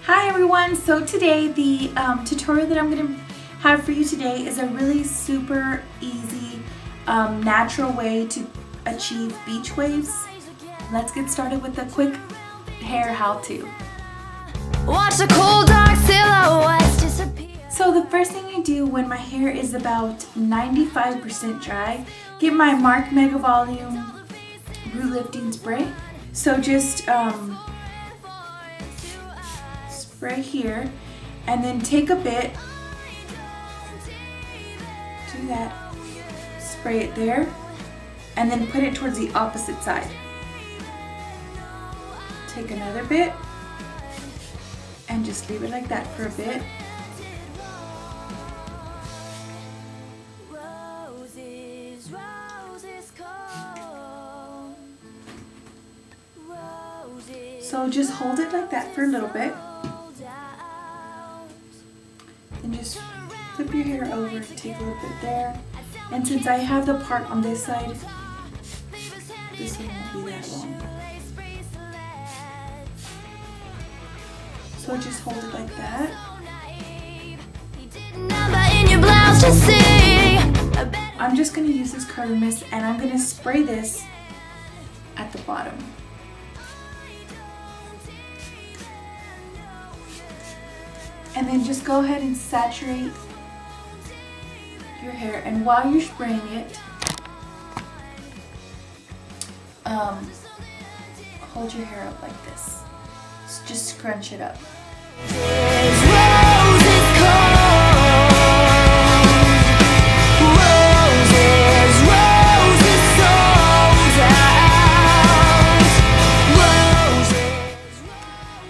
Hi everyone, so today the tutorial that I'm going to have for you today is a really super easy natural way to achieve beach waves. Let's get started with a quick hair how-to. Watch the cool dark silhouettes disappear. So the first thing I do when my hair is about 95% dry, get my Marc Mega Volume Root Lifting Spray. So just spray here and then take a bit, do that, spray it there, and then put it towards the opposite side. Take another bit and just leave it like that for a bit. So just hold it like that for a little bit. And just flip your hair over, take a little bit there. And since I have the part on this side, this one won't be that long. So just hold it like that. I'm just going to use this curling mist and I'm going to spray this at the bottom. And then just go ahead and saturate your hair, and while you're spraying it, hold your hair up like this. Just scrunch it up.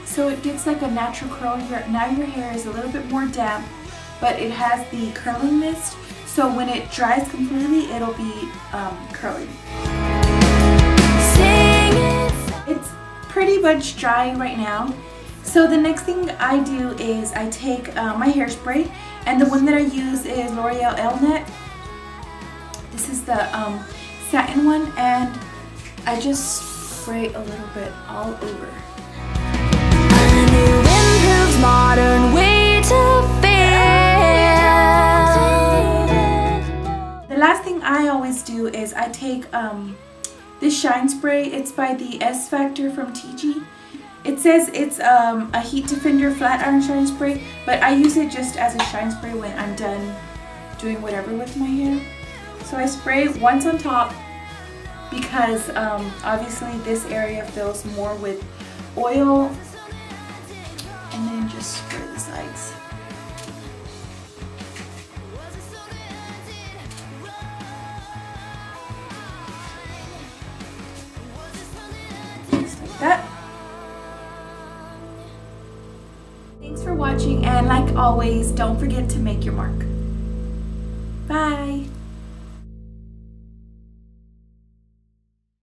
So it gets like a natural curl. Now your hair is a little bit more damp, but it has the curling mist, so when it dries completely, it'll be curly. It's pretty much dry right now. So the next thing I do is I take my hairspray, and the one that I use is L'Oreal Elnet. This is the satin one, and I just spray a little bit all over. Modern way to feel. The last thing I always do is I take this shine spray. It's by the S Factor from TG. It says it's a heat defender flat iron shine spray, but I use it just as a shine spray when I'm done doing whatever with my hair. So I spray once on top because obviously this area fills more with oil. And then just spray the sides. Just like that. Thanks for watching, and like always, don't forget to make your mark. Bye!